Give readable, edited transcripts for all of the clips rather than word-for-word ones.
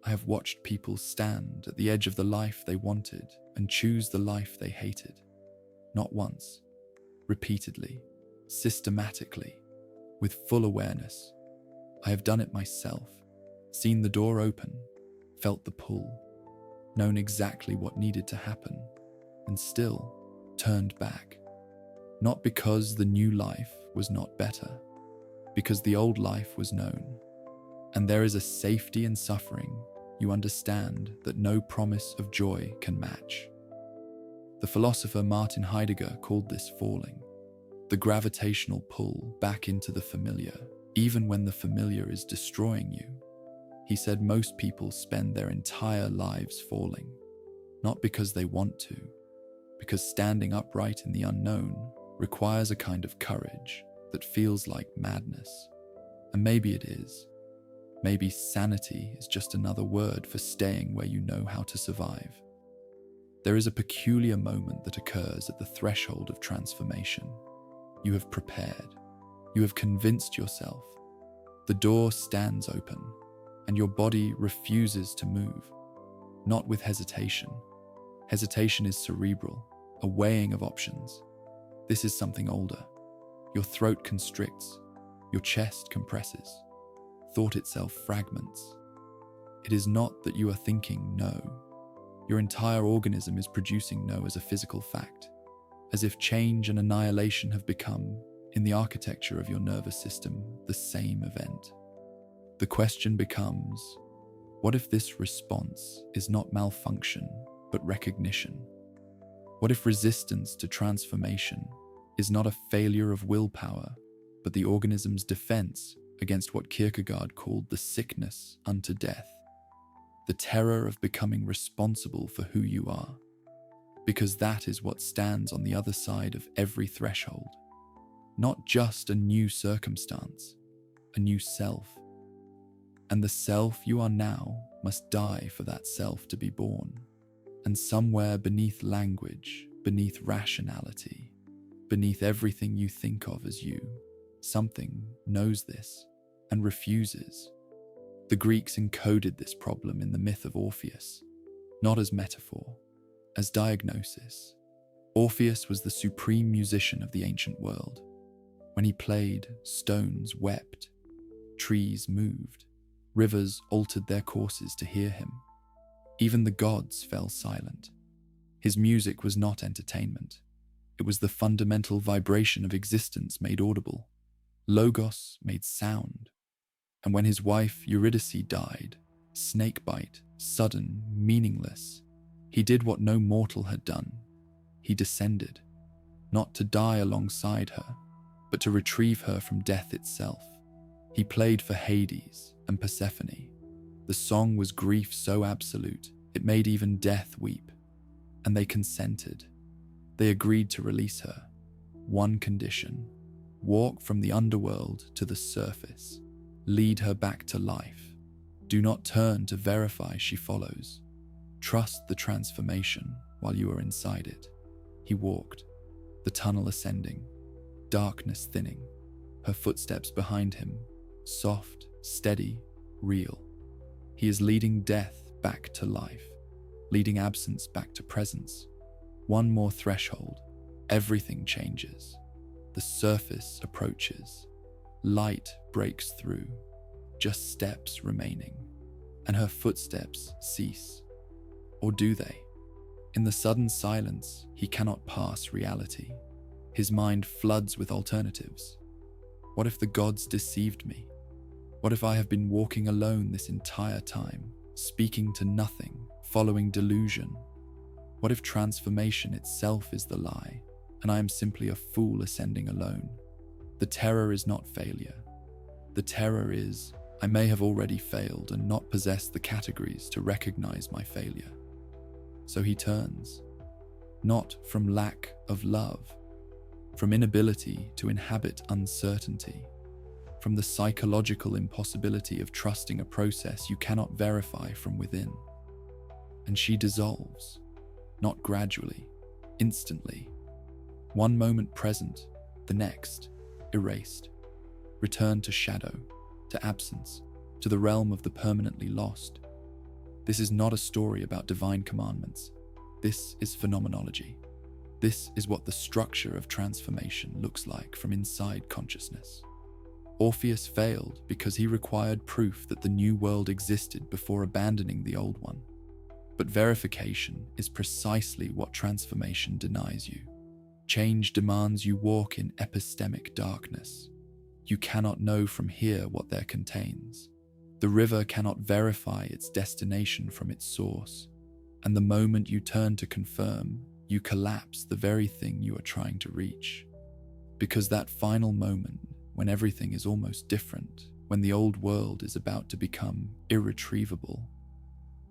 I have watched people stand at the edge of the life they wanted and choose the life they hated. Not once, repeatedly, systematically, with full awareness. I have done it myself, seen the door open, felt the pull, known exactly what needed to happen, and still turned back. Not because the new life was not better, because the old life was known. And there is a safety in suffering you understand that no promise of joy can match. The philosopher Martin Heidegger called this falling, the gravitational pull back into the familiar, even when the familiar is destroying you. He said most people spend their entire lives falling, not because they want to, because standing upright in the unknown requires a kind of courage that feels like madness. And maybe it is. Maybe sanity is just another word for staying where you know how to survive. There is a peculiar moment that occurs at the threshold of transformation. You have prepared. You have convinced yourself. The door stands open, and your body refuses to move. Not with hesitation. Hesitation is cerebral, a weighing of options. This is something older. Your throat constricts. Your chest compresses. Thought itself fragments. It is not that you are thinking no. Your entire organism is producing no as a physical fact, as if change and annihilation have become, in the architecture of your nervous system, the same event. The question becomes, what if this response is not malfunction, but recognition? What if resistance to transformation is not a failure of willpower, but the organism's defense against what Kierkegaard called the sickness unto death? The terror of becoming responsible for who you are, because that is what stands on the other side of every threshold. Not just a new circumstance, a new self. And the self you are now must die for that self to be born. And somewhere beneath language, beneath rationality, beneath everything you think of as you, something knows this and refuses. The Greeks encoded this problem in the myth of Orpheus, not as metaphor, as diagnosis. Orpheus was the supreme musician of the ancient world. When he played, stones wept, trees moved, rivers altered their courses to hear him. Even the gods fell silent. His music was not entertainment. It was the fundamental vibration of existence made audible. Logos made sound. And when his wife Eurydice died, snakebite, sudden, meaningless, he did what no mortal had done. He descended, not to die alongside her, but to retrieve her from death itself. He played for Hades and Persephone. The song was grief so absolute, it made even death weep. And they consented. They agreed to release her. One condition: walk from the underworld to the surface. Lead her back to life. Do not turn to verify she follows. Trust the transformation while you are inside it. He walked, the tunnel ascending, darkness thinning, her footsteps behind him, soft, steady, real. He is leading death back to life, leading absence back to presence. One more threshold, everything changes. The surface approaches. Light breaks through, just steps remaining, and her footsteps cease. Or do they? In the sudden silence, he cannot pass reality. His mind floods with alternatives. What if the gods deceived me? What if I have been walking alone this entire time, speaking to nothing, following delusion? What if transformation itself is the lie, and I am simply a fool ascending alone? The terror is not failure. The terror is, I may have already failed and not possess the categories to recognize my failure. So he turns, not from lack of love, from inability to inhabit uncertainty, from the psychological impossibility of trusting a process you cannot verify from within. And she dissolves, not gradually, instantly. One moment present, the next erased, returned to shadow, to absence, to the realm of the permanently lost. This is not a story about divine commandments. This is phenomenology. This is what the structure of transformation looks like from inside consciousness. Orpheus failed because he required proof that the new world existed before abandoning the old one. But verification is precisely what transformation denies you. Change demands you walk in epistemic darkness. You cannot know from here what there contains. The river cannot verify its destination from its source, and the moment you turn to confirm, you collapse the very thing you are trying to reach. Because that final moment, when everything is almost different, when the old world is about to become irretrievable,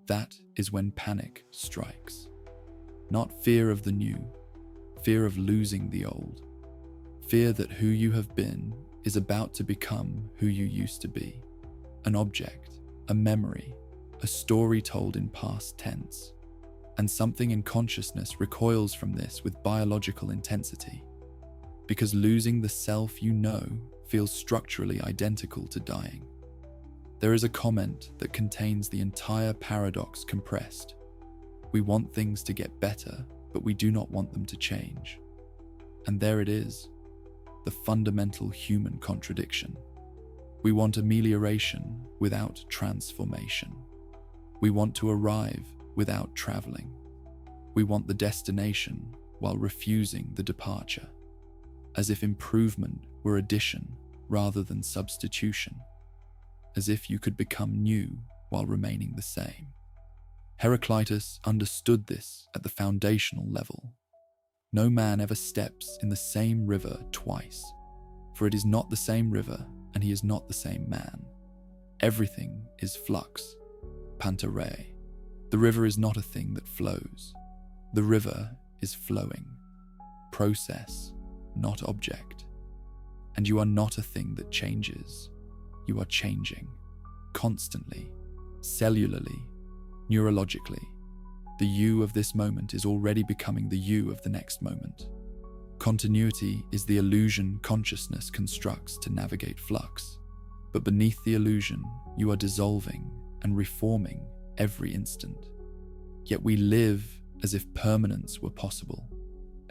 that is when panic strikes. Not fear of the new, fear of losing the old. Fear that who you have been is about to become who you used to be. An object, a memory, a story told in past tense. And something in consciousness recoils from this with biological intensity. Because losing the self you know feels structurally identical to dying. There is a comment that contains the entire paradox compressed. We want things to get better, but we do not want them to change. And there it is, the fundamental human contradiction. We want amelioration without transformation. We want to arrive without traveling. We want the destination while refusing the departure, as if improvement were addition rather than substitution, as if you could become new while remaining the same. Heraclitus understood this at the foundational level. No man ever steps in the same river twice, for it is not the same river and he is not the same man. Everything is flux, pantarei. The river is not a thing that flows. The river is flowing. Process, not object. And you are not a thing that changes. You are changing, constantly, cellularly, neurologically. The you of this moment is already becoming the you of the next moment. Continuity is the illusion consciousness constructs to navigate flux. But beneath the illusion, you are dissolving and reforming every instant. Yet we live as if permanence were possible,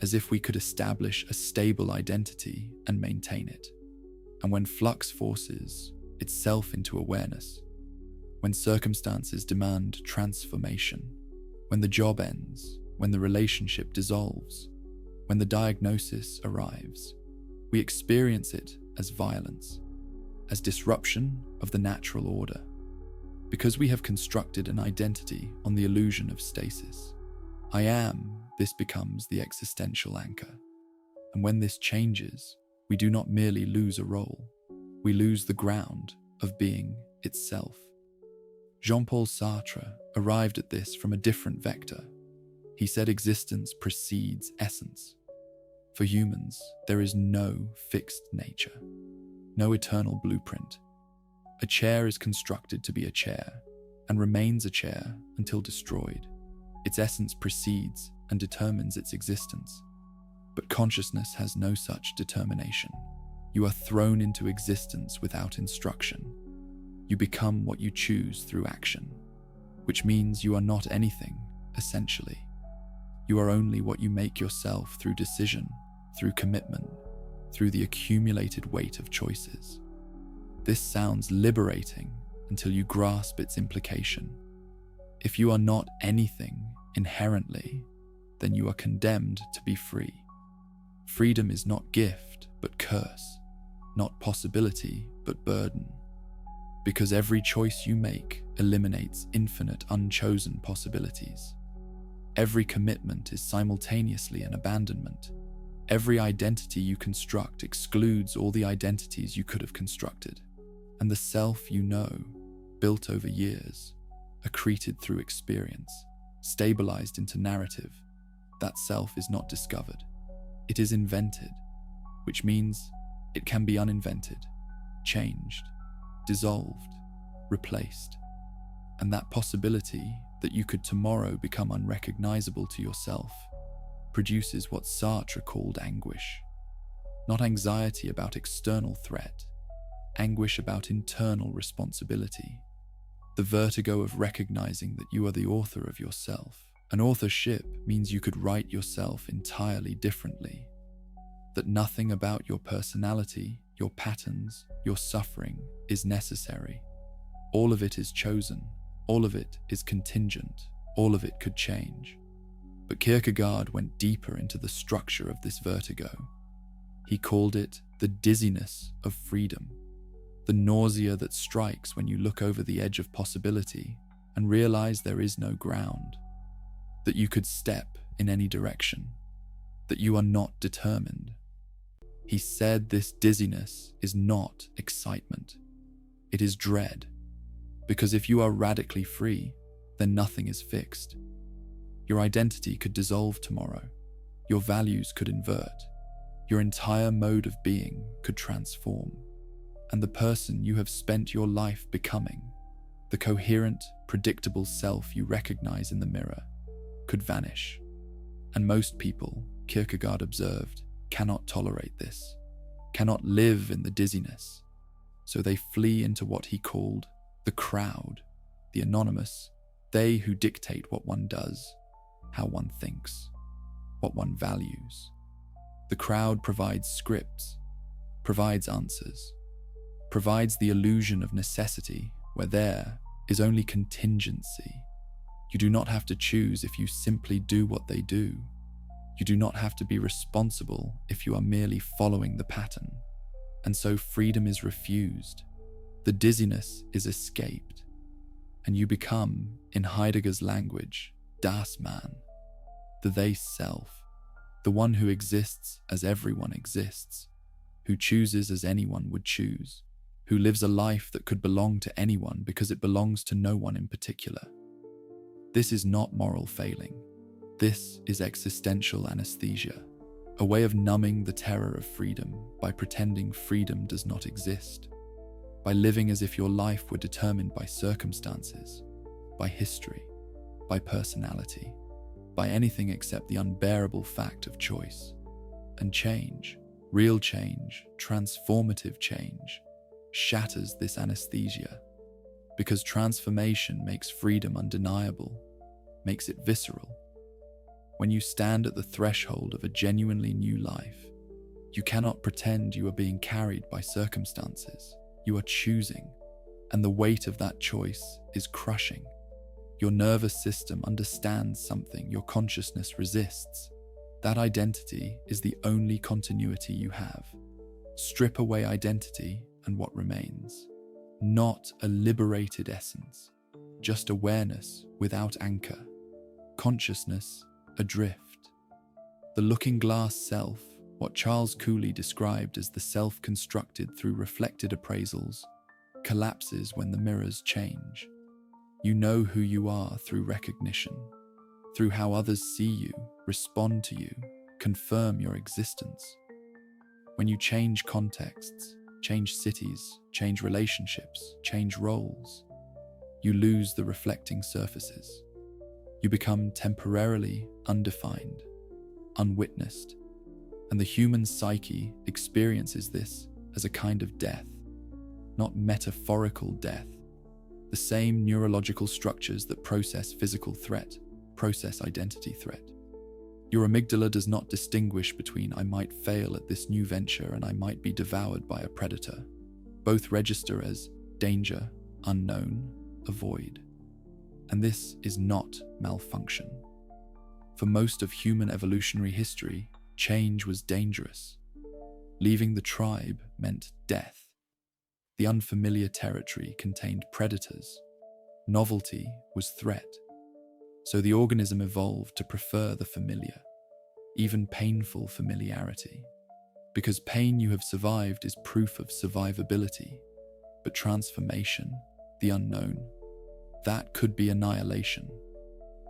as if we could establish a stable identity and maintain it. And when flux forces itself into awareness, when circumstances demand transformation, when the job ends, when the relationship dissolves, when the diagnosis arrives, we experience it as violence, as disruption of the natural order, because we have constructed an identity on the illusion of stasis. I am, this becomes the existential anchor. And when this changes, we do not merely lose a role, we lose the ground of being itself. Jean-Paul Sartre arrived at this from a different vector. He said existence precedes essence. For humans, there is no fixed nature, no eternal blueprint. A chair is constructed to be a chair and remains a chair until destroyed. Its essence precedes and determines its existence. But consciousness has no such determination. You are thrown into existence without instruction. You become what you choose through action, which means you are not anything, essentially. You are only what you make yourself through decision, through commitment, through the accumulated weight of choices. This sounds liberating until you grasp its implication. If you are not anything inherently, then you are condemned to be free. Freedom is not gift, but curse, not possibility, but burden. Because every choice you make eliminates infinite unchosen possibilities. Every commitment is simultaneously an abandonment. Every identity you construct excludes all the identities you could have constructed. And the self you know, built over years, accreted through experience, stabilized into narrative, that self is not discovered. It is invented, which means it can be uninvented, changed, dissolved, replaced. And that possibility that you could tomorrow become unrecognizable to yourself produces what Sartre called anguish. Not anxiety about external threat, anguish about internal responsibility. The vertigo of recognizing that you are the author of yourself. An authorship means you could write yourself entirely differently. That nothing about your personality, your patterns, your suffering is necessary. All of it is chosen. All of it is contingent. All of it could change. But Kierkegaard went deeper into the structure of this vertigo. He called it the dizziness of freedom, the nausea that strikes when you look over the edge of possibility and realize there is no ground, that you could step in any direction, that you are not determined. He said this dizziness is not excitement, it is dread, because if you are radically free, then nothing is fixed. Your identity could dissolve tomorrow, your values could invert, your entire mode of being could transform, and the person you have spent your life becoming, the coherent, predictable self you recognize in the mirror, could vanish. And most people, Kierkegaard observed, cannot tolerate this, cannot live in the dizziness, so they flee into what he called the crowd, the anonymous, they who dictate what one does, how one thinks, what one values. The crowd provides scripts, provides answers, provides the illusion of necessity where there is only contingency. You do not have to choose if you simply do what they do. You do not have to be responsible if you are merely following the pattern. And so freedom is refused. The dizziness is escaped. And you become, in Heidegger's language, das Man, the they self, the one who exists as everyone exists, who chooses as anyone would choose, who lives a life that could belong to anyone because it belongs to no one in particular. This is not moral failing. This is existential anesthesia, a way of numbing the terror of freedom by pretending freedom does not exist, by living as if your life were determined by circumstances, by history, by personality, by anything except the unbearable fact of choice. And change, real change, transformative change, shatters this anesthesia, because transformation makes freedom undeniable, makes it visceral. When you stand at the threshold of a genuinely new life, you cannot pretend you are being carried by circumstances. You are choosing, and the weight of that choice is crushing. Your nervous system understands something your consciousness resists. That identity is the only continuity you have. Strip away identity and what remains? Not a liberated essence, just awareness without anchor, consciousness adrift. The looking glass self, what Charles Cooley described as the self constructed through reflected appraisals, collapses when the mirrors change. You know who you are through recognition, through how others see you, respond to you, confirm your existence. When you change contexts, change cities, change relationships, change roles, you lose the reflecting surfaces. You become temporarily undefined, unwitnessed, and the human psyche experiences this as a kind of death, not metaphorical death. The same neurological structures that process physical threat, process identity threat. Your amygdala does not distinguish between I might fail at this new venture and I might be devoured by a predator. Both register as danger, unknown, avoid. And this is not malfunction. For most of human evolutionary history, change was dangerous. Leaving the tribe meant death. The unfamiliar territory contained predators. Novelty was threat. So the organism evolved to prefer the familiar, even painful familiarity. Because pain you have survived is proof of survivability, but transformation, the unknown, that could be annihilation,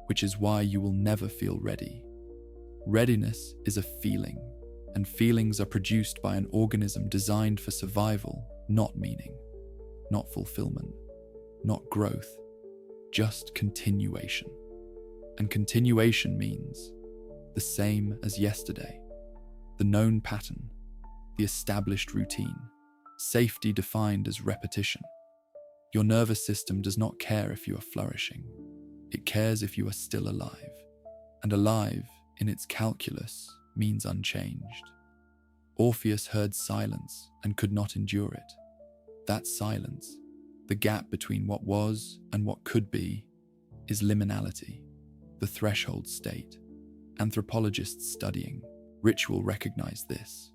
which is why you will never feel ready. Readiness is a feeling, and feelings are produced by an organism designed for survival, not meaning, not fulfillment, not growth, just continuation. And continuation means the same as yesterday, the known pattern, the established routine, safety defined as repetition. Your nervous system does not care if you are flourishing. It cares if you are still alive. And alive, in its calculus, means unchanged. Orpheus heard silence and could not endure it. That silence, the gap between what was and what could be, is liminality, the threshold state. Anthropologists studying ritual recognize this,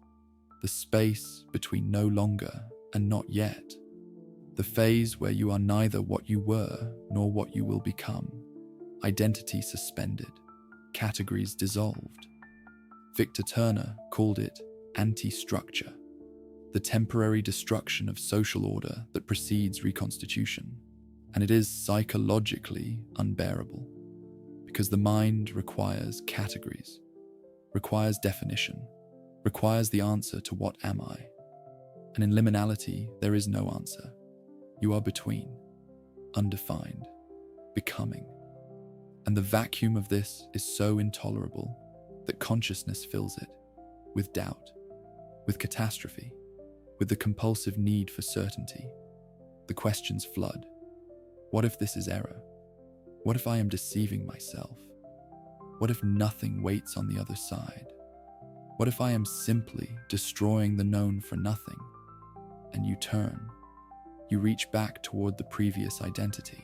the space between no longer and not yet, the phase where you are neither what you were nor what you will become, identity suspended, categories dissolved. Victor Turner called it anti-structure, the temporary destruction of social order that precedes reconstitution, and it is psychologically unbearable, because the mind requires categories, requires definition, requires the answer to what am I, and in liminality there is no answer. You are between, undefined, becoming, and the vacuum of this is so intolerable that consciousness fills it with doubt, with catastrophe, with the compulsive need for certainty. The questions flood. What if this is error? What if I am deceiving myself? What if nothing waits on the other side? What if I am simply destroying the known for nothing? And you turn. You reach back toward the previous identity,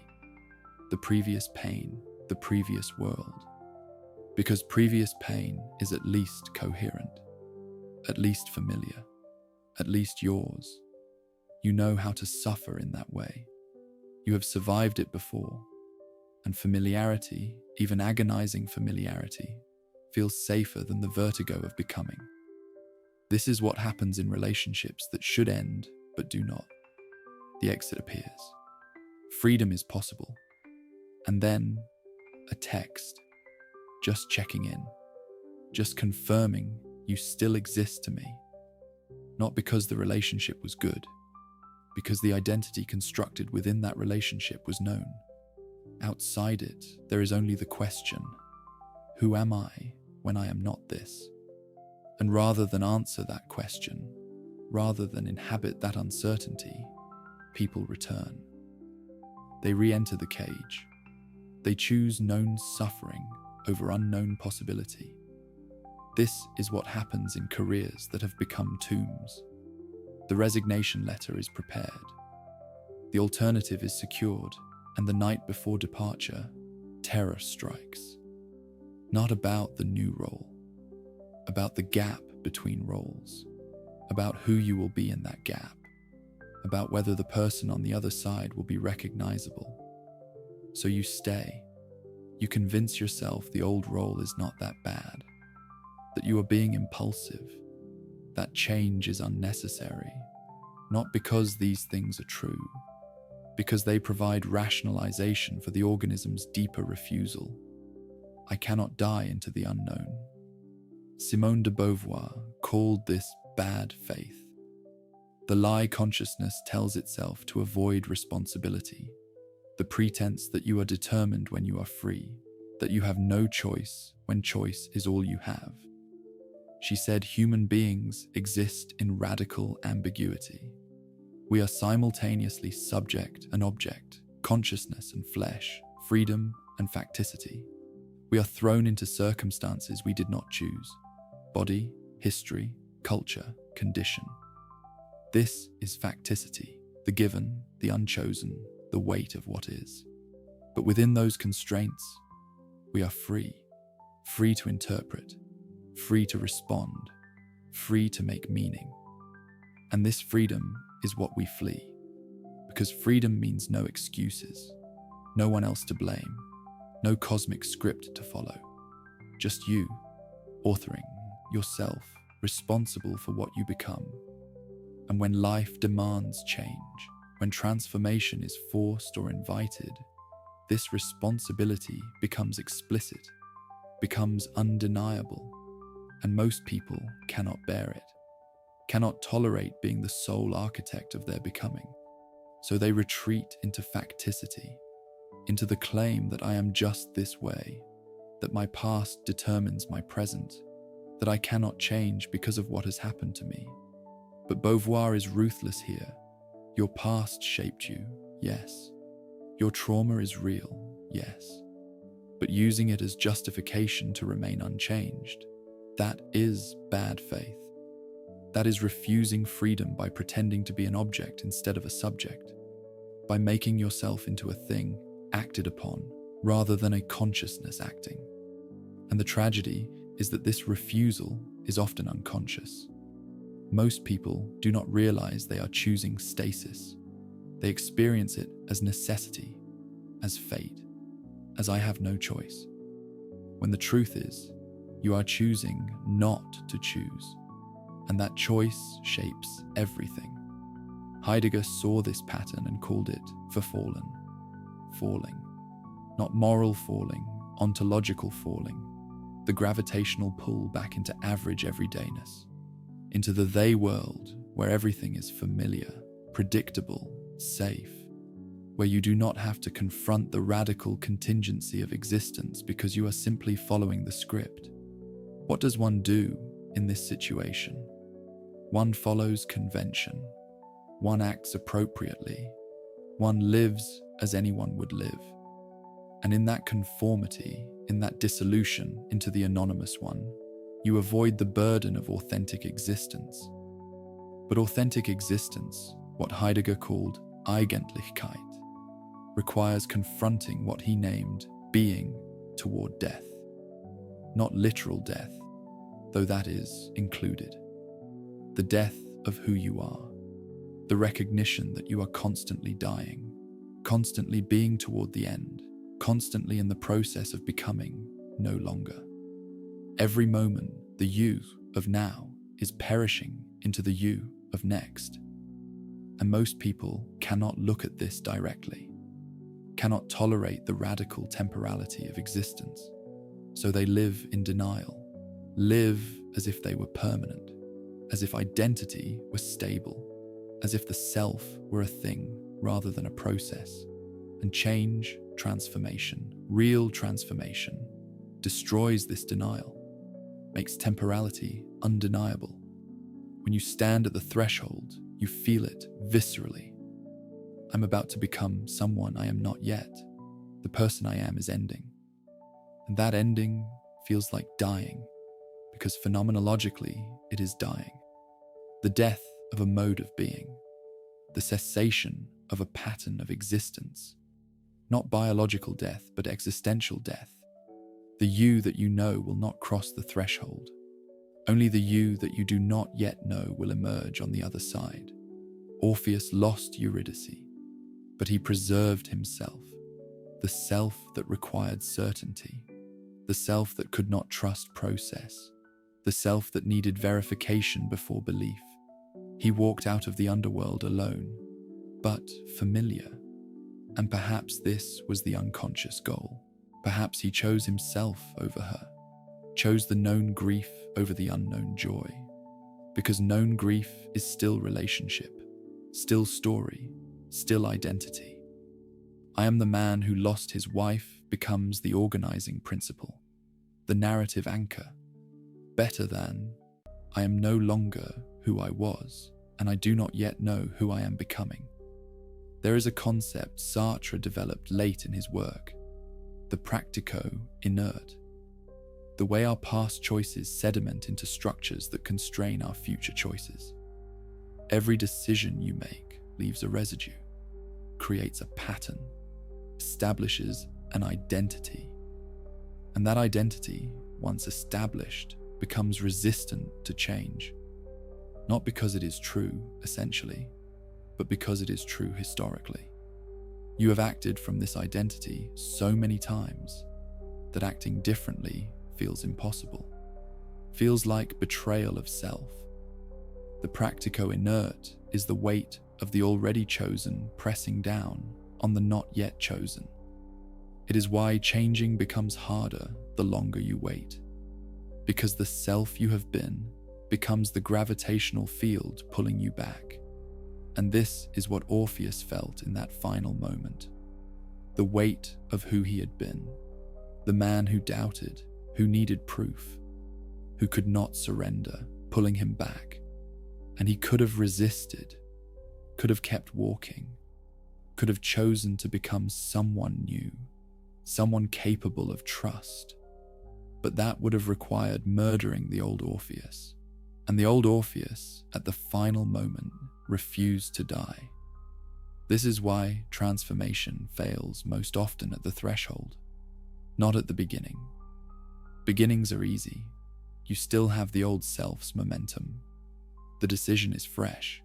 the previous pain, the previous world. Because previous pain is at least coherent, at least familiar, at least yours. You know how to suffer in that way. You have survived it before, and familiarity, even agonizing familiarity, feels safer than the vertigo of becoming. This is what happens in relationships that should end but do not. The exit appears. Freedom is possible. And then, a text, just checking in, just confirming you still exist to me. Not because the relationship was good, because the identity constructed within that relationship was known. Outside it, there is only the question, who am I when I am not this? And rather than answer that question, rather than inhabit that uncertainty, people return. They re-enter the cage. They choose known suffering over unknown possibility. This is what happens in careers that have become tombs. The resignation letter is prepared. The alternative is secured, and the night before departure, terror strikes. Not about the new role, about the gap between roles, about who you will be in that gap, about whether the person on the other side will be recognizable. So you stay. You convince yourself the old role is not that bad, that you are being impulsive, that change is unnecessary, not because these things are true, because they provide rationalization for the organism's deeper refusal. I cannot die into the unknown. Simone de Beauvoir called this bad faith. The lie consciousness tells itself to avoid responsibility, the pretense that you are determined when you are free, that you have no choice when choice is all you have. She said human beings exist in radical ambiguity. We are simultaneously subject and object, consciousness and flesh, freedom and facticity. We are thrown into circumstances we did not choose. Body, history, culture, condition. This is facticity, the given, the unchosen, the weight of what is. But within those constraints, we are free to interpret, free to respond, free to make meaning. And this freedom is what we flee, because freedom means no excuses, no one else to blame, no cosmic script to follow, just you, authoring, yourself, responsible for what you become. And when life demands change, when transformation is forced or invited, this responsibility becomes explicit, becomes undeniable, and most people cannot bear it, cannot tolerate being the sole architect of their becoming. So they retreat into facticity, into the claim that I am just this way, that my past determines my present, that I cannot change because of what has happened to me. But Beauvoir is ruthless here. Your past shaped you. Yes. Your trauma is real, yes. But using it as justification to remain unchanged, that is bad faith. That is refusing freedom by pretending to be an object instead of a subject, by making yourself into a thing acted upon rather than a consciousness acting. And the tragedy is that this refusal is often unconscious. Most people do not realize they are choosing stasis. They experience it as necessity, as fate, as I have no choice. When the truth is, you are choosing not to choose, and that choice shapes everything. Heidegger saw this pattern and called it verfallen, falling. Not moral falling, ontological falling, the gravitational pull back into average everydayness, into the they world where everything is familiar, predictable, safe, where you do not have to confront the radical contingency of existence because you are simply following the script. What does one do in this situation? One follows convention. One acts appropriately. One lives as anyone would live. And in that conformity, in that dissolution into the anonymous one, you avoid the burden of authentic existence. But authentic existence, what Heidegger called Eigentlichkeit, requires confronting what he named being toward death. Not literal death, though that is included. The death of who you are. The recognition that you are constantly dying, constantly being toward the end, constantly in the process of becoming no longer. Every moment, the you of now is perishing into the you of next. And most people cannot look at this directly, cannot tolerate the radical temporality of existence. So they live in denial, live as if they were permanent, as if identity was stable, as if the self were a thing rather than a process. And change, transformation, real transformation, destroys this denial, makes temporality undeniable. When you stand at the threshold, you feel it viscerally. I'm about to become someone I am not yet. The person I am is ending. And that ending feels like dying, because phenomenologically it is dying. The death of a mode of being, the cessation of a pattern of existence. Not biological death, but existential death. The you that you know will not cross the threshold. Only the you that you do not yet know will emerge on the other side. Orpheus lost Eurydice, but he preserved himself, the self that required certainty, the self that could not trust process, the self that needed verification before belief. He walked out of the underworld alone, but familiar. And perhaps this was the unconscious goal. Perhaps he chose himself over her, chose the known grief over the unknown joy. Because known grief is still relationship, still story, still identity. I am the man who lost his wife becomes the organizing principle, the narrative anchor. Better than, I am no longer who I was, and I do not yet know who I am becoming. There is a concept Sartre developed late in his work, the practico-inert, the way our past choices sediment into structures that constrain our future choices. Every decision you make leaves a residue, creates a pattern, establishes an identity. And that identity, once established, becomes resistant to change. Not because it is true, essentially, but because it is true historically. You have acted from this identity so many times that acting differently feels impossible, feels like betrayal of self. The practico-inert is the weight of the already chosen pressing down on the not yet chosen. It is why changing becomes harder the longer you wait, because the self you have been becomes the gravitational field pulling you back. And this is what Orpheus felt in that final moment. The weight of who he had been, the man who doubted, who needed proof, who could not surrender, pulling him back. And he could have resisted, could have kept walking, could have chosen to become someone new, someone capable of trust. But that would have required murdering the old Orpheus. And the old Orpheus, at the final moment, refused to die. This is why transformation fails most often at the threshold, not at the beginning. Beginnings are easy. You still have the old self's momentum. The decision is fresh.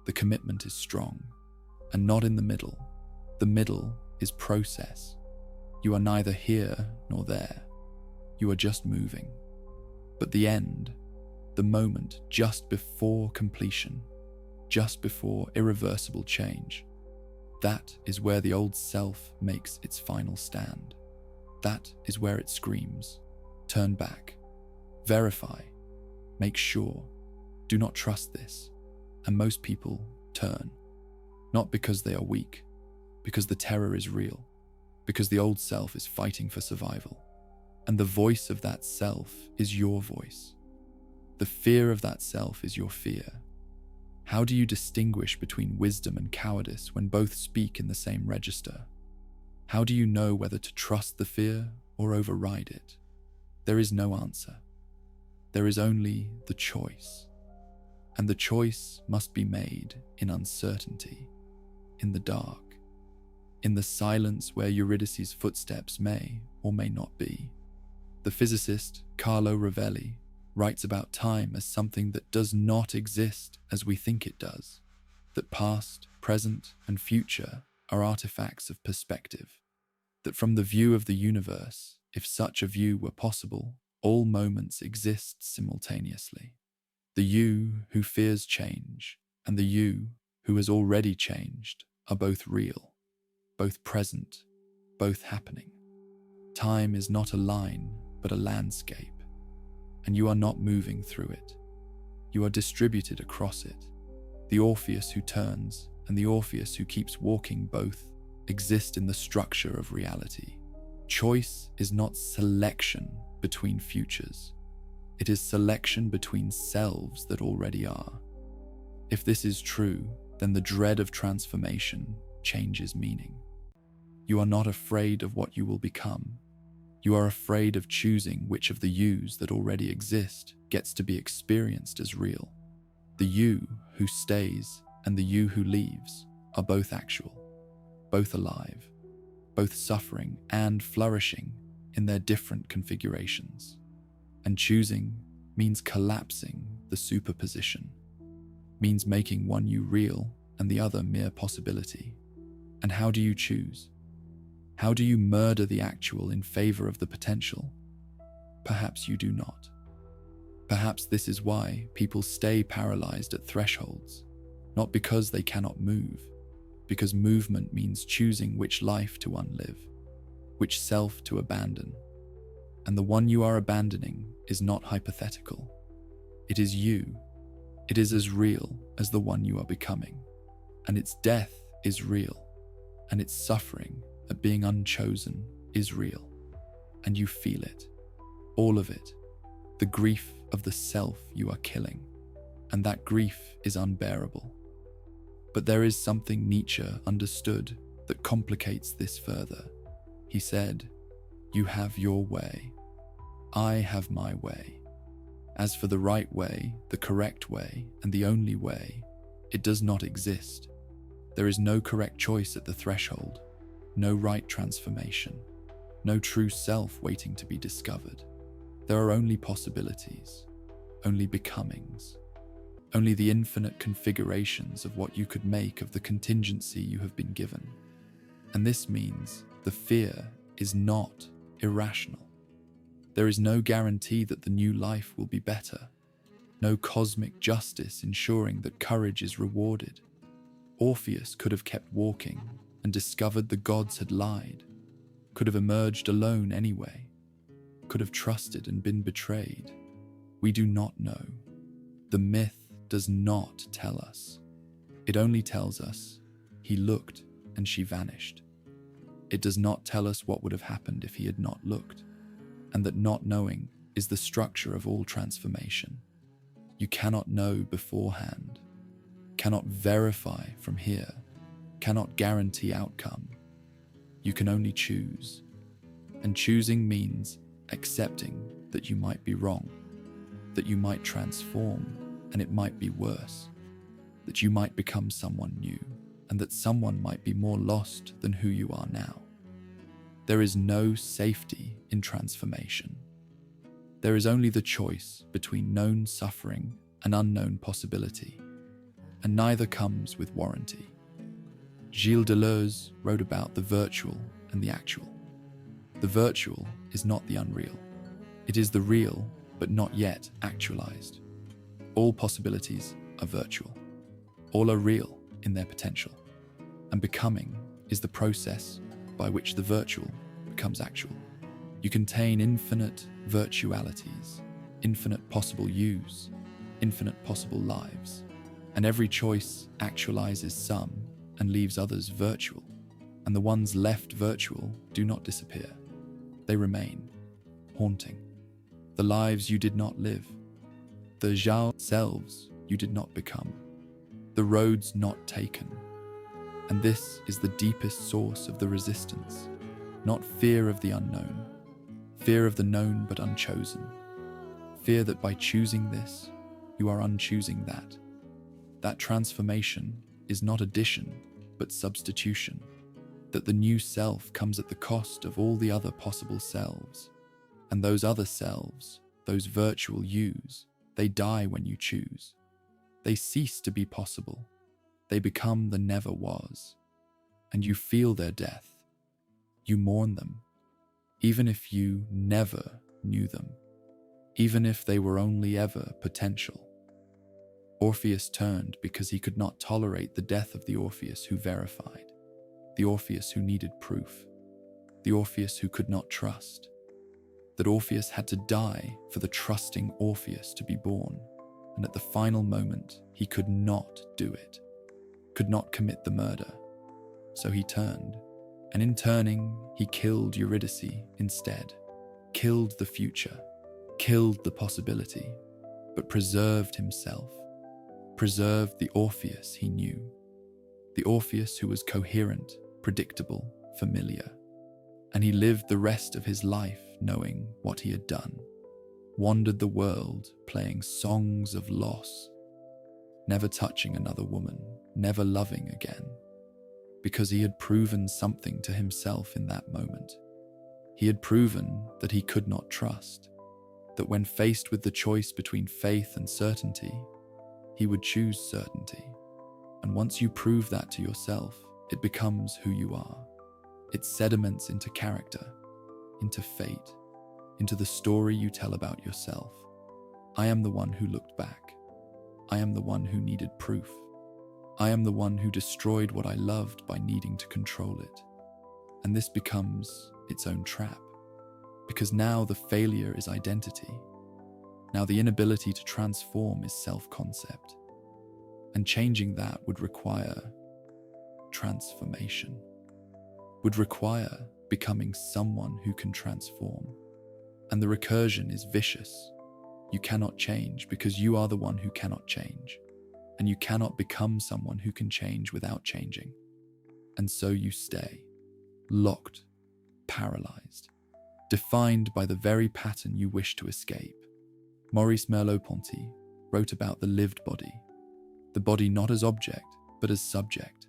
The commitment is strong. And not in the middle. The middle is process. You are neither here nor there. You are just moving. But the end, the moment just before completion, just before irreversible change, that is where the old self makes its final stand. That is where it screams, turn back, verify, make sure, do not trust this. And most people turn, not because they are weak, because the terror is real, because the old self is fighting for survival. And the voice of that self is your voice. The fear of that self is your fear. How do you distinguish between wisdom and cowardice when both speak in the same register? How do you know whether to trust the fear or override it? There is no answer. There is only the choice. And the choice must be made in uncertainty, in the dark, in the silence where Eurydice's footsteps may or may not be. The physicist Carlo Rovelli writes about time as something that does not exist as we think it does, that past, present, and future are artifacts of perspective, that from the view of the universe, if such a view were possible, all moments exist simultaneously. The you who fears change and the you who has already changed are both real, both present, both happening. Time is not a line, but a landscape. And you are not moving through it. You are distributed across it. The Orpheus who turns and the Orpheus who keeps walking both exist in the structure of reality. Choice is not selection between futures. It is selection between selves that already are. If this is true, then the dread of transformation changes meaning. You are not afraid of what you will become. You are afraid of choosing which of the yous that already exist gets to be experienced as real. The you who stays and the you who leaves are both actual, both alive, both suffering and flourishing in their different configurations. And choosing means collapsing the superposition, means making one you real and the other mere possibility. And how do you choose? How do you murder the actual in favor of the potential? Perhaps you do not. Perhaps this is why people stay paralyzed at thresholds, not because they cannot move, because movement means choosing which life to unlive, which self to abandon. And the one you are abandoning is not hypothetical. It is you. It is as real as the one you are becoming. And its death is real, and its suffering at being unchosen is real, and you feel it, all of it, the grief of the self you are killing, and that grief is unbearable. But there is something Nietzsche understood that complicates this further. He said, "You have your way, I have my way. As for the right way, the correct way, and the only way, it does not exist. There is no correct choice at the threshold, no right transformation, no true self waiting to be discovered. There are only possibilities, only becomings, only the infinite configurations of what you could make of the contingency you have been given. And this means the fear is not irrational. There is no guarantee that the new life will be better, no cosmic justice ensuring that courage is rewarded. Orpheus could have kept walking and discovered the gods had lied, could have emerged alone anyway, could have trusted and been betrayed. We do not know. The myth does not tell us. It only tells us, he looked and she vanished. It does not tell us what would have happened if he had not looked, and that not knowing is the structure of all transformation. You cannot know beforehand, cannot verify from here, cannot guarantee outcome. You can only choose. And choosing means accepting that you might be wrong, that you might transform and it might be worse, that you might become someone new, and that someone might be more lost than who you are now. There is no safety in transformation. There is only the choice between known suffering and unknown possibility, and neither comes with warranty. Gilles Deleuze wrote about the virtual and the actual. The virtual is not the unreal. It is the real, but not yet actualized. All possibilities are virtual. All are real in their potential. And becoming is the process by which the virtual becomes actual. You contain infinite virtualities, infinite possible yous, infinite possible lives, and every choice actualizes some and leaves others virtual, and the ones left virtual do not disappear. They remain, haunting. The lives you did not live, the selves you did not become, the roads not taken. And this is the deepest source of the resistance, not fear of the unknown, fear of the known but unchosen, fear that by choosing this, you are unchoosing that. That transformation is not addition, but substitution, that the new self comes at the cost of all the other possible selves, and those other selves, those virtual yous, they die when you choose. They cease to be possible. They become the never was, and you feel their death. You mourn them, even if you never knew them, even if they were only ever potential. Orpheus turned because he could not tolerate the death of the Orpheus who verified, the Orpheus who needed proof, the Orpheus who could not trust. That Orpheus had to die for the trusting Orpheus to be born, and at the final moment he could not do it, could not commit the murder. So he turned, and in turning he killed Eurydice instead, killed the future, killed the possibility, but preserved himself, preserved the Orpheus he knew, the Orpheus who was coherent, predictable, familiar. And he lived the rest of his life knowing what he had done, wandered the world playing songs of loss, never touching another woman, never loving again, because he had proven something to himself in that moment. He had proven that he could not trust, that when faced with the choice between faith and certainty, he would choose certainty. And once you prove that to yourself, it becomes who you are. It sediments into character, into fate, into the story you tell about yourself. I am the one who looked back. I am the one who needed proof. I am the one who destroyed what I loved by needing to control it. And this becomes its own trap, because now the failure is identity. Now the inability to transform is self-concept. And changing that would require transformation, would require becoming someone who can transform. And the recursion is vicious. You cannot change because you are the one who cannot change. And you cannot become someone who can change without changing. And so you stay, locked, paralyzed, defined by the very pattern you wish to escape. Maurice Merleau-Ponty wrote about the lived body, the body not as object, but as subject,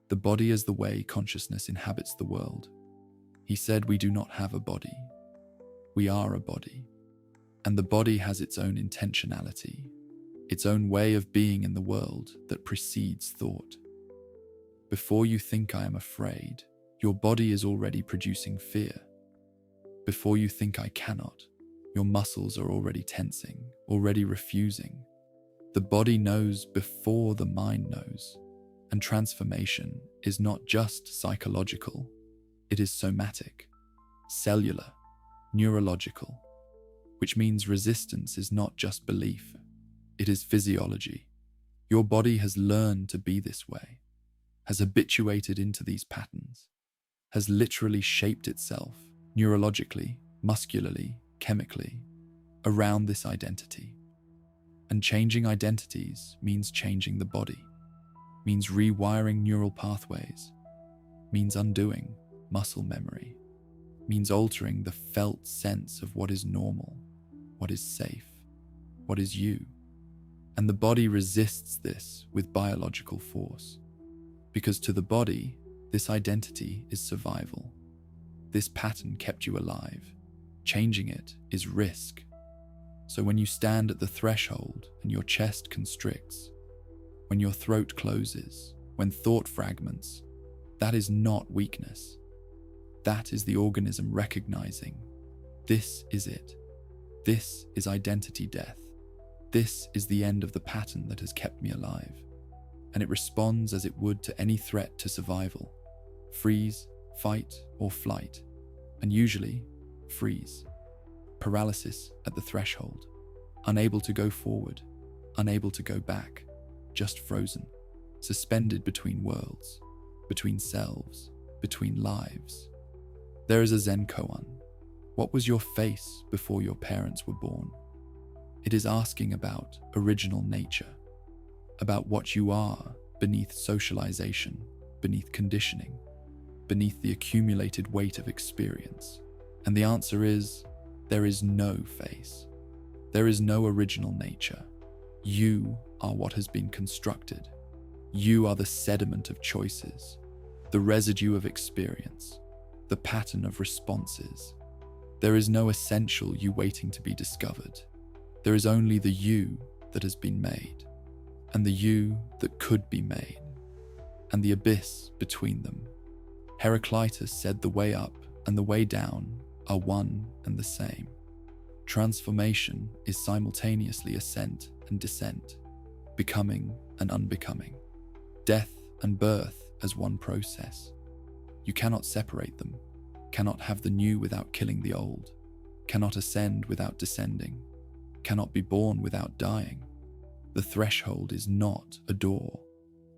the body as the way consciousness inhabits the world. He said we do not have a body. We are a body. And the body has its own intentionality, its own way of being in the world that precedes thought. Before you think I am afraid, your body is already producing fear. Before you think I cannot, your muscles are already tensing, already refusing. The body knows before the mind knows. And transformation is not just psychological, it is somatic, cellular, neurological, which means resistance is not just belief, it is physiology. Your body has learned to be this way, has habituated into these patterns, has literally shaped itself neurologically, muscularly, chemically, around this identity. And changing identities means changing the body, means rewiring neural pathways, means undoing muscle memory, means altering the felt sense of what is normal, what is safe, what is you. And the body resists this with biological force, because to the body, this identity is survival. This pattern kept you alive. Changing it is risk. So when you stand at the threshold and your chest constricts, when your throat closes, when thought fragments, that is not weakness. That is the organism recognizing, this is it. This is identity death. This is the end of the pattern that has kept me alive. And it responds as it would to any threat to survival. Freeze, fight, or flight. And usually, freeze. Paralysis at the threshold. Unable to go forward. Unable to go back. Just frozen. Suspended between worlds. Between selves. Between lives. There is a Zen koan. What was your face before your parents were born? It is asking about original nature, about what you are beneath socialization, beneath conditioning, beneath the accumulated weight of experience. And the answer is, there is no face. There is no original nature. You are what has been constructed. You are the sediment of choices, the residue of experience, the pattern of responses. There is no essential you waiting to be discovered. There is only the you that has been made, and the you that could be made, and the abyss between them. Heraclitus said the way up and the way down are one and the same. Transformation is simultaneously ascent and descent, becoming and unbecoming, death and birth as one process. You cannot separate them, cannot have the new without killing the old, cannot ascend without descending, cannot be born without dying. The threshold is not a door.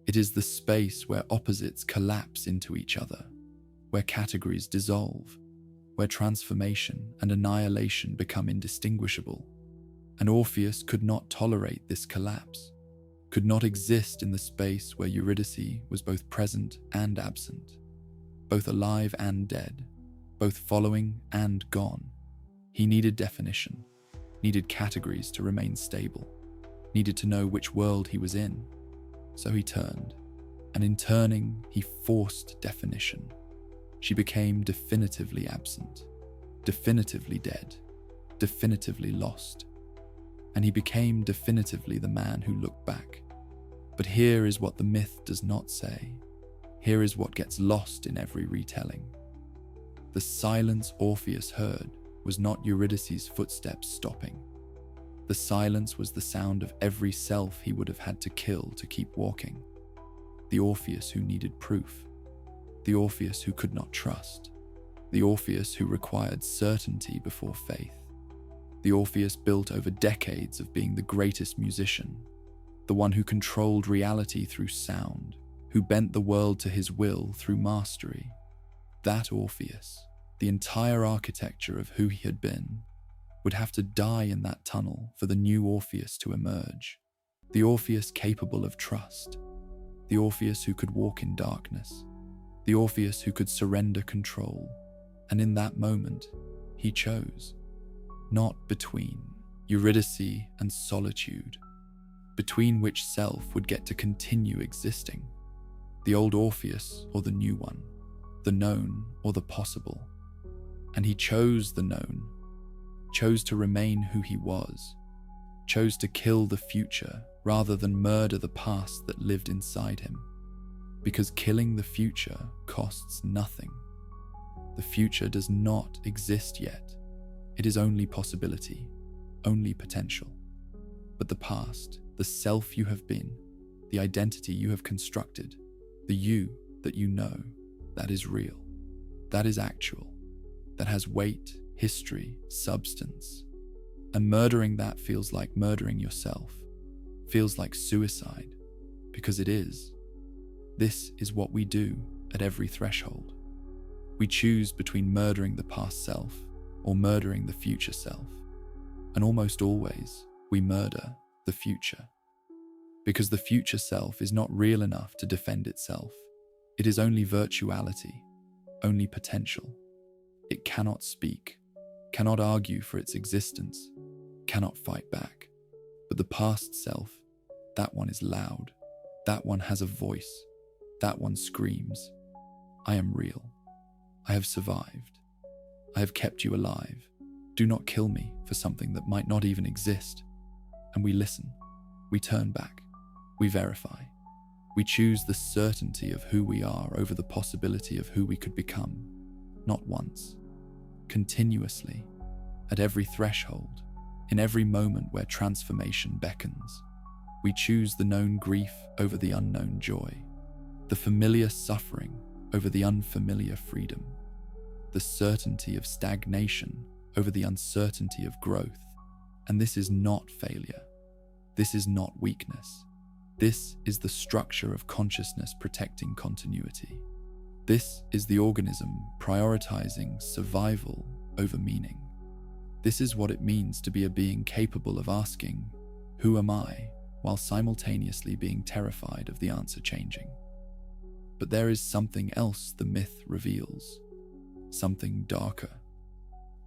It is the space where opposites collapse into each other, where categories dissolve, where transformation and annihilation become indistinguishable. And Orpheus could not tolerate this collapse, could not exist in the space where Eurydice was both present and absent, both alive and dead, both following and gone. He needed definition, needed categories to remain stable, needed to know which world he was in. So he turned, and in turning, he forced definition. She became definitively absent, definitively dead, definitively lost. And he became definitively the man who looked back. But here is what the myth does not say. Here is what gets lost in every retelling. The silence Orpheus heard was not Eurydice's footsteps stopping. The silence was the sound of every self he would have had to kill to keep walking. The Orpheus who needed proof. The Orpheus who could not trust. The Orpheus who required certainty before faith. The Orpheus built over decades of being the greatest musician, the one who controlled reality through sound, who bent the world to his will through mastery. That Orpheus, the entire architecture of who he had been, would have to die in that tunnel for the new Orpheus to emerge. The Orpheus capable of trust. The Orpheus who could walk in darkness. The Orpheus who could surrender control. And in that moment, he chose. Not between Eurydice and solitude, between which self would get to continue existing. The old Orpheus or the new one, the known or the possible. And he chose the known, chose to remain who he was, chose to kill the future rather than murder the past that lived inside him. Because killing the future costs nothing. The future does not exist yet. It is only possibility, only potential. But the past, the self you have been, the identity you have constructed, the you that you know, that is real, that is actual, that has weight, history, substance. And murdering that feels like murdering yourself, feels like suicide, because it is. This is what we do at every threshold. We choose between murdering the past self or murdering the future self. And almost always, we murder the future. Because the future self is not real enough to defend itself. It is only virtuality, only potential. It cannot speak, cannot argue for its existence, cannot fight back. But the past self, that one is loud. That one has a voice. That one screams, I am real. I have survived. I have kept you alive. Do not kill me for something that might not even exist. And we listen. We turn back. We verify. We choose the certainty of who we are over the possibility of who we could become. Not once. Continuously. At every threshold. In every moment where transformation beckons. We choose the known grief over the unknown joy. The familiar suffering over the unfamiliar freedom. The certainty of stagnation over the uncertainty of growth. And this is not failure. This is not weakness. This is the structure of consciousness protecting continuity. This is the organism prioritizing survival over meaning. This is what it means to be a being capable of asking, who am I, while simultaneously being terrified of the answer changing. But there is something else the myth reveals, something darker.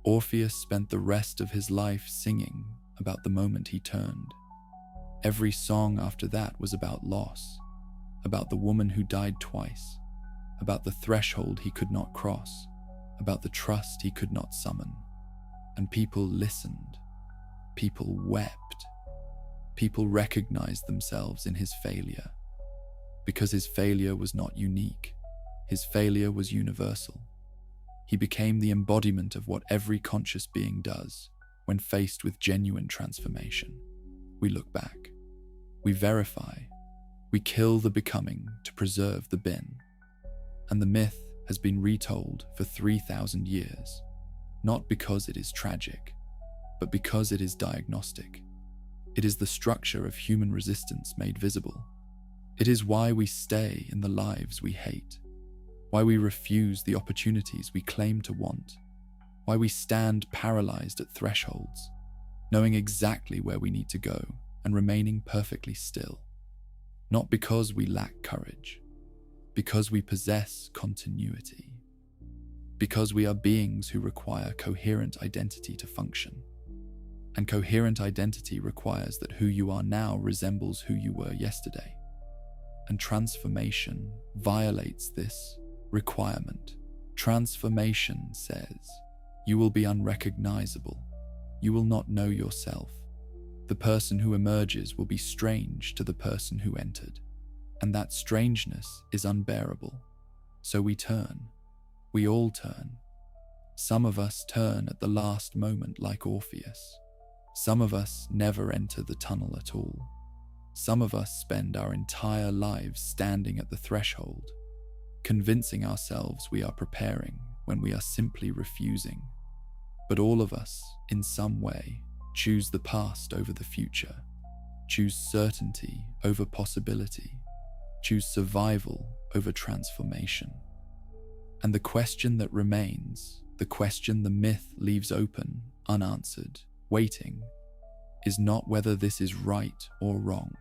Orpheus spent the rest of his life singing about the moment he turned. Every song after that was about loss, about the woman who died twice, about the threshold he could not cross, about the trust he could not summon. And people listened. People wept. People recognized themselves in his failure. Because his failure was not unique. His failure was universal. He became the embodiment of what every conscious being does when faced with genuine transformation. We look back. We verify. We kill the becoming to preserve the bin. And the myth has been retold for 3,000 years. Not because it is tragic, but because it is diagnostic. It is the structure of human resistance made visible. It is why we stay in the lives we hate, why we refuse the opportunities we claim to want, why we stand paralyzed at thresholds, knowing exactly where we need to go and remaining perfectly still. Not because we lack courage, because we possess continuity. Because we are beings who require coherent identity to function. And coherent identity requires that who you are now resembles who you were yesterday. And transformation violates this requirement. Transformation says, you will be unrecognizable. You will not know yourself. The person who emerges will be strange to the person who entered. And that strangeness is unbearable. So we turn. We all turn. Some of us turn at the last moment like Orpheus. Some of us never enter the tunnel at all. Some of us spend our entire lives standing at the threshold, convincing ourselves we are preparing when we are simply refusing. But all of us, in some way, choose the past over the future, choose certainty over possibility, choose survival over transformation. And the question that remains, the question the myth leaves open, unanswered, waiting, is not whether this is right or wrong.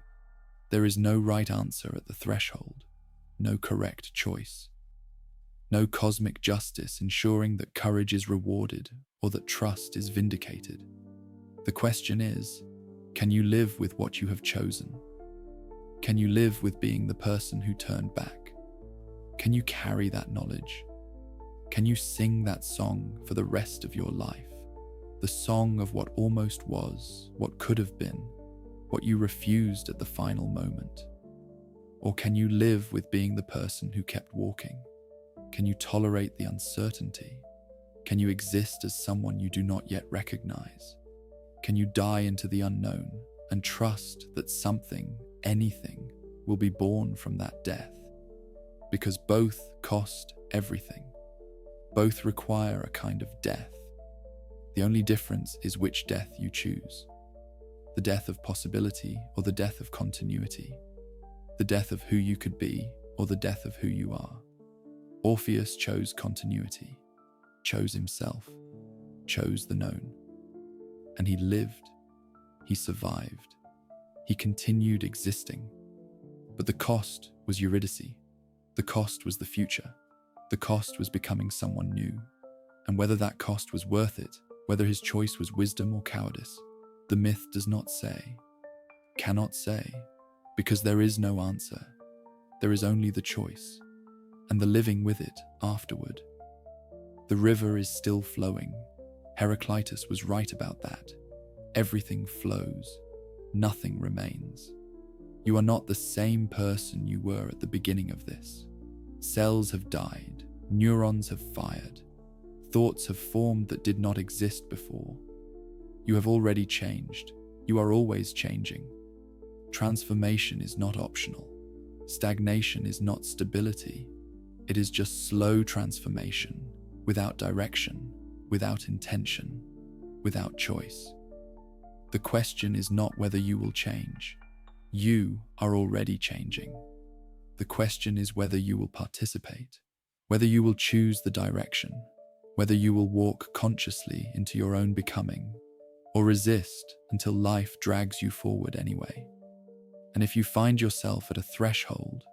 There is no right answer at the threshold, no correct choice, no cosmic justice ensuring that courage is rewarded or that trust is vindicated. The question is, can you live with what you have chosen? Can you live with being the person who turned back? Can you carry that knowledge? Can you sing that song for the rest of your life? The song of what almost was, what could have been, what you refused at the final moment? Or can you live with being the person who kept walking? Can you tolerate the uncertainty? Can you exist as someone you do not yet recognize? Can you die into the unknown and trust that something, anything, will be born from that death? Because both cost everything. Both require a kind of death. The only difference is which death you choose. The death of possibility or the death of continuity. The death of who you could be or the death of who you are. Orpheus chose continuity, chose himself, chose the known. And he lived. He survived. He continued existing. But the cost was Eurydice. The cost was the future. The cost was becoming someone new. And whether that cost was worth it, whether his choice was wisdom or cowardice, the myth does not say, cannot say, because there is no answer. There is only the choice, and the living with it afterward. The river is still flowing. Heraclitus was right about that. Everything flows. Nothing remains. You are not the same person you were at the beginning of this. Cells have died. Neurons have fired. Thoughts have formed that did not exist before. You have already changed. You are always changing. Transformation is not optional. Stagnation is not stability. It is just slow transformation, without direction, without intention, without choice. The question is not whether you will change. You are already changing. The question is whether you will participate, whether you will choose the direction, whether you will walk consciously into your own becoming, or resist until life drags you forward anyway. And if you find yourself at a threshold,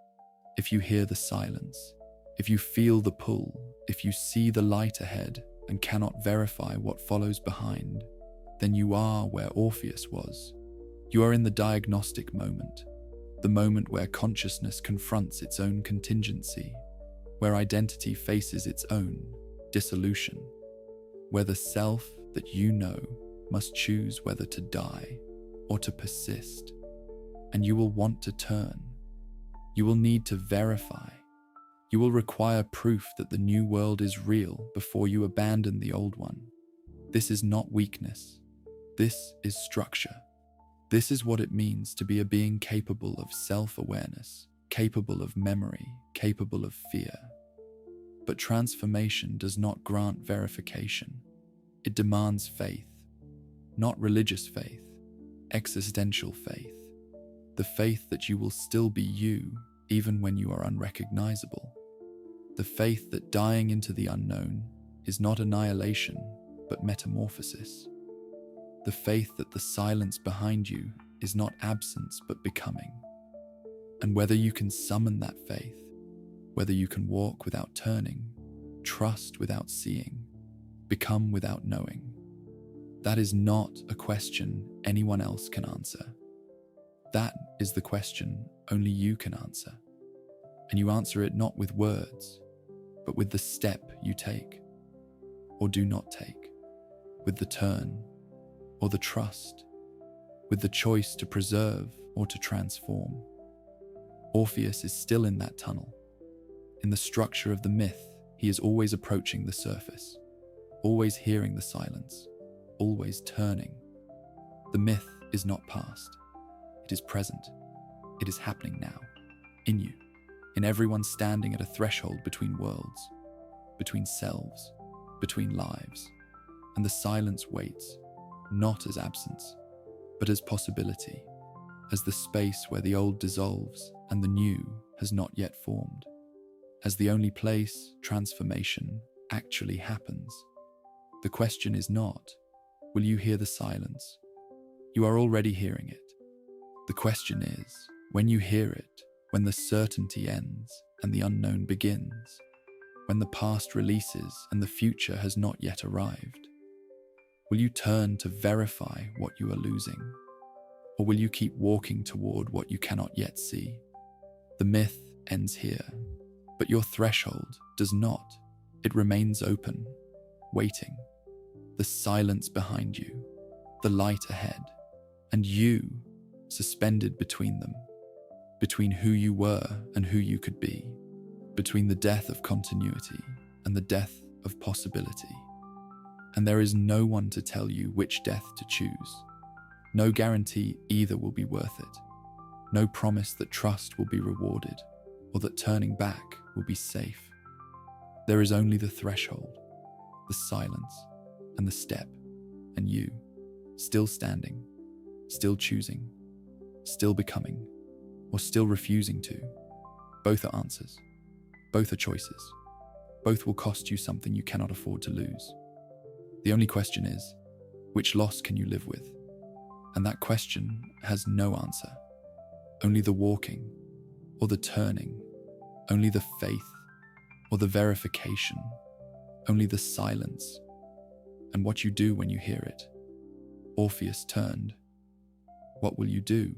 if you hear the silence, if you feel the pull, if you see the light ahead and cannot verify what follows behind, then you are where Orpheus was. You are in the diagnostic moment, the moment where consciousness confronts its own contingency, where identity faces its own dissolution, where the self that you know must choose whether to die or to persist. And you will want to turn. You will need to verify. You will require proof that the new world is real before you abandon the old one. This is not weakness. This is structure. This is what it means to be a being capable of self-awareness, capable of memory, capable of fear. But transformation does not grant verification. It demands faith, not religious faith, existential faith. The faith that you will still be you, even when you are unrecognizable. The faith that dying into the unknown is not annihilation, but metamorphosis. The faith that the silence behind you is not absence, but becoming. And whether you can summon that faith, whether you can walk without turning, trust without seeing, become without knowing, that is not a question anyone else can answer. That is the question only you can answer. And you answer it not with words, but with the step you take, or do not take, with the turn, or the trust, with the choice to preserve or to transform. Orpheus is still in that tunnel. In the structure of the myth, he is always approaching the surface, always hearing the silence, always turning. The myth is not past. It is present. It is happening now, in you, in everyone standing at a threshold between worlds, between selves, between lives. And the silence waits, not as absence, but as possibility, as the space where the old dissolves and the new has not yet formed, as the only place transformation actually happens. The question is not, will you hear the silence? You are already hearing it. The question is, when you hear it, when the certainty ends and the unknown begins, when the past releases and the future has not yet arrived, will you turn to verify what you are losing? Or will you keep walking toward what you cannot yet see? The myth ends here, but your threshold does not. It remains open, waiting. The silence behind you, the light ahead, and you suspended between them, between who you were and who you could be, between the death of continuity and the death of possibility. And there is no one to tell you which death to choose. No guarantee either will be worth it. No promise that trust will be rewarded or that turning back will be safe. There is only the threshold, the silence, and the step, and you, still standing, still choosing, still becoming, or still refusing to. Both are answers. Both are choices. Both will cost you something you cannot afford to lose. The only question is, which loss can you live with? And that question has no answer. Only the walking, or the turning, only the faith, or the verification, only the silence, and what you do when you hear it. Orpheus turned. What will you do?